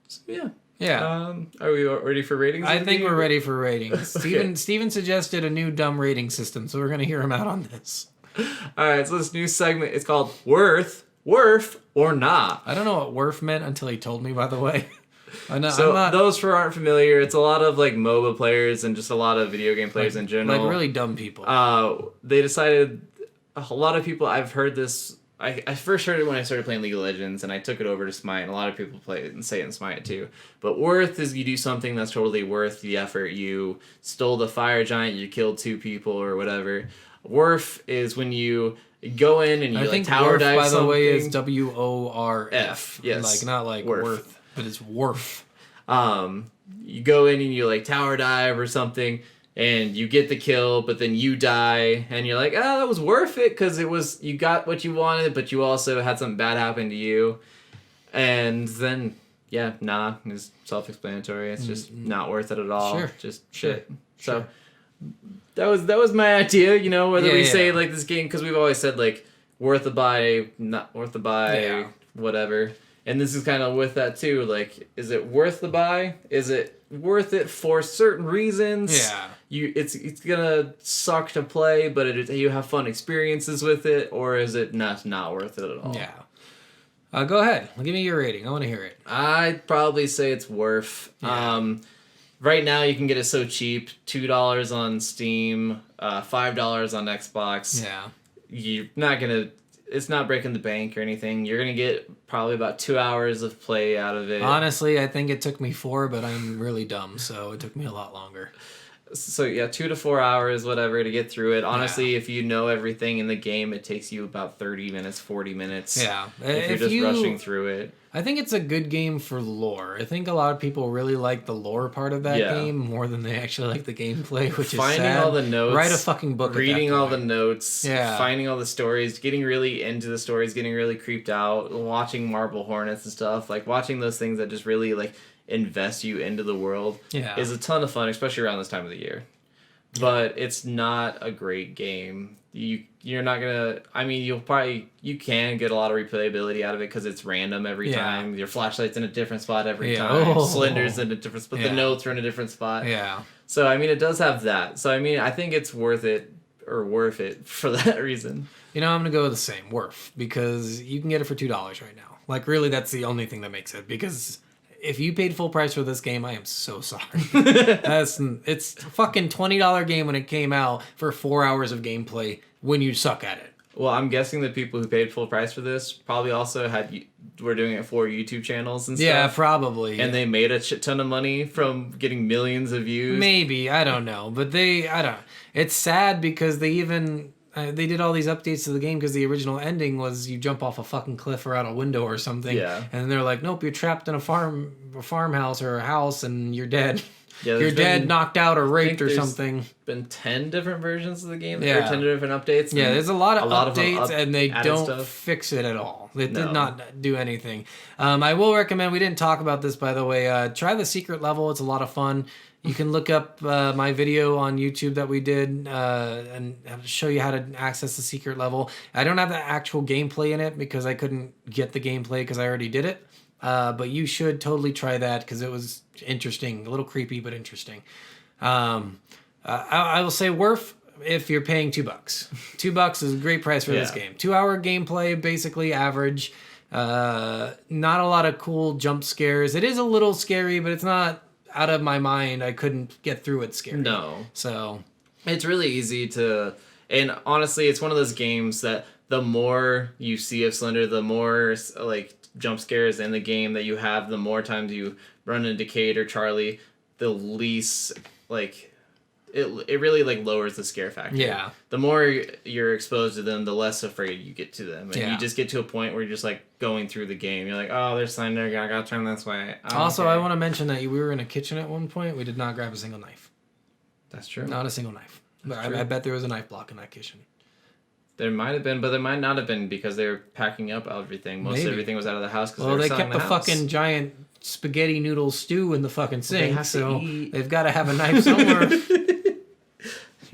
So, yeah. Yeah. Are we ready for ratings? I think we're ready for ratings. Steven suggested a new dumb rating system, so we're going to hear him out on this. All right, so this new segment is called Worth, or Not. I don't know what worth meant until he told me, by the way. Those who aren't familiar, it's a lot of like MOBA players and just a lot of video game players in general. Like really dumb people. They decided, a lot of people, I've heard this I first heard it when I started playing League of Legends, and I took it over to Smite, and a lot of people play it and say it in Smite too. But worth is you do something that's totally worth the effort. You stole the fire giant, you killed 2 people or whatever. Worth is when you go in and you I think tower Worf, dive by something. the way, is WORF. F, yes. Like, not like Worf. worth, but it's Worf. You go in and you like tower dive or something, and you get the kill, but then you die, and you're like, that was worth it because you got what you wanted, but you also had something bad happen to you, and then it's self-explanatory. It's just not worth it at all. Sure. Just Sure. shit. So that was my idea. Whether we say yeah. like this game, because we've always said like worth a buy, not worth a buy, Yeah. whatever. And this is kind of with that too. Like, is it worth the buy? Is it worth it for certain reasons? Yeah. It's gonna suck to play, but you have fun experiences with it, or is it not worth it at all? Yeah. Go ahead. Give me your rating. I want to hear it. I'd probably say it's worth. Yeah. Right now you can get it so cheap: $2 on Steam, $5 on Xbox. Yeah. You're not gonna. It's not breaking the bank or anything. You're gonna get probably about 2 hours of play out of it. Honestly, I think it took me 4, but I'm really dumb, so it took me a lot longer. So 2 to 4 hours, whatever, to get through it. Honestly, if you know everything in the game, it takes you about 30 minutes, 40 minutes. Yeah. If you're just rushing through it. I think it's a good game for lore. I think a lot of people really like the lore part of that game more than they actually like the gameplay, which finding is sad. all the notes, write a fucking book. reading all the notes, Yeah. finding all the stories, getting really into the stories, getting really creeped out, watching Marble Hornets and stuff, like watching those things that just really like invest you into the world is a ton of fun, especially around this time of the year. But it's not a great game. You're not gonna. I mean, you can get a lot of replayability out of it because it's random every time. Your flashlight's in a different spot every time. Slender's in a different spot. The notes are in a different spot. Yeah. So I mean, it does have that. So I mean, I think it's worth it for that reason. I'm gonna go with the same worth because you can get it for $2 right now. Like, really, that's the only thing that makes it. Because if you paid full price for this game, I am so sorry. It's a fucking $20 game when it came out for 4 hours of gameplay when you suck at it. Well, I'm guessing the people who paid full price for this probably also were doing it for YouTube channels and stuff. Yeah, probably. And they made a shit ton of money from getting millions of views. Maybe, I don't know, but I don't. It's sad because they did all these updates to the game because the original ending was you jump off a fucking cliff or out a window or something. Yeah. And then they're like, nope, you're trapped in a farmhouse or a house and you're dead. Yeah, you're dead, knocked out, or raped or something. Been 10 different versions of the game. Yeah. Or 10 different updates. Yeah, there's a lot of updates them and they don't stuff. fix it at all. They did not do anything. I will recommend, we didn't talk about this by the way, try the secret level. It's a lot of fun. You can look up my video on YouTube that we did and show you how to access the secret level. I don't have the actual gameplay in it because I couldn't get the gameplay because I already did it. But you should totally try that because it was interesting. A little creepy, but interesting. I will say worth if you're paying $2. $2 is a great price for this game. 2 hour gameplay, basically average. Not a lot of cool jump scares. It is a little scary, but it's not out of my mind. I couldn't get through it scary. No. So it's really easy to, and honestly, it's one of those games that the more you see of Slender, the more like jump scares in the game that you have, the more times you run into Kate or Charlie, the least like it really like lowers the scare factor. Yeah. The more you're exposed to them, the less afraid you get to them, and you just get to a point where you're just like going through the game. You're like, oh, there's Slender. I gotta turn this way. Oh, also, okay. I want to mention that we were in a kitchen at one point. We did not grab a single knife. That's true. Not a single knife. But I bet there was a knife block in that kitchen. There might have been, but there might not have been because they were packing up everything. Most everything was out of the house. Well, they kept the house. fucking giant spaghetti noodle stew in the fucking sink, so eat. they've got to have a knife somewhere.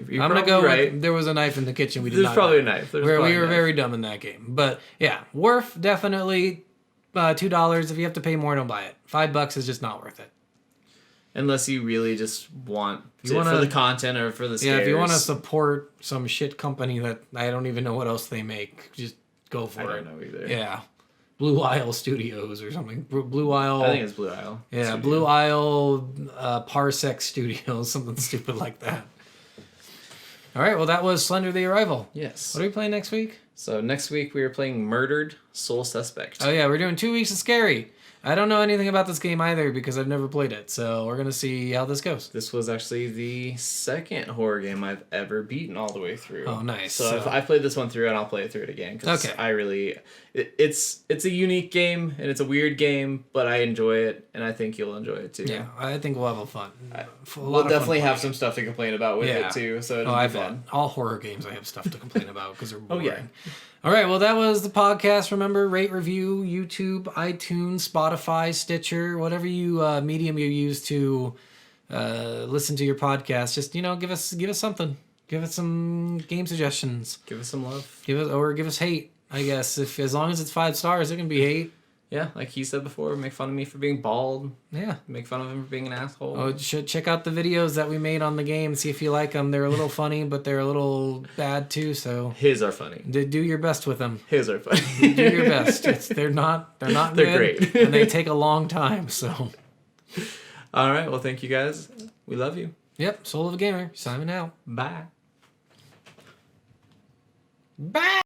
You're I'm gonna go right. with there was a knife in the kitchen. There's probably a knife. We were very dumb in that game, but yeah, worth definitely $2. If you have to pay more, don't buy it. $5 is just not worth it. Unless you really just want it wanna, for the content or for the scares. Yeah, if you want to support some shit company that I don't even know what else they make, just go for it. I don't know either. Yeah. Blue Isle Studios or something. Blue Isle. I think it's Blue Isle. Yeah, Studio. Blue Isle Parsec Studios, something stupid like that. All right, well, that was Slender the Arrival. Yes. What are we playing next week? So next week we are playing Murdered Soul Suspect. Oh yeah, we're doing 2 weeks of Scary. I don't know anything about this game either because I've never played it. So we're gonna see how this goes. This was actually the second horror game I've ever beaten all the way through. Oh, nice. So if I played this one through, and I'll play it through it again because Okay. I really, it's a unique game and it's a weird game, but I enjoy it and I think you'll enjoy it too. Yeah, I think we'll have fun. We'll definitely have some stuff to complain about with Yeah. it too. So it'll I be bet. fun. All horror games I have stuff to complain about because they're boring. Oh, yeah. All right, well, that was the podcast. Remember, rate, review, YouTube, iTunes, Spotify, Stitcher, whatever you medium you use to listen to your podcast. Just give us something. Give us some game suggestions. Give us some love. Give us hate. I guess as long as it's 5 stars, it can be hate. Yeah, like he said before, make fun of me for being bald. Yeah. Make fun of him for being an asshole. Oh, check out the videos that we made on the game. See if you like them. They're a little funny, but they're a little bad too. So His are funny. do your best with them. His are funny. Do your best. They're not They're good, great. and they take a long time. So, All right. Well, thank you guys. We love you. yep. Soul of a Gamer signing out. Bye. Bye.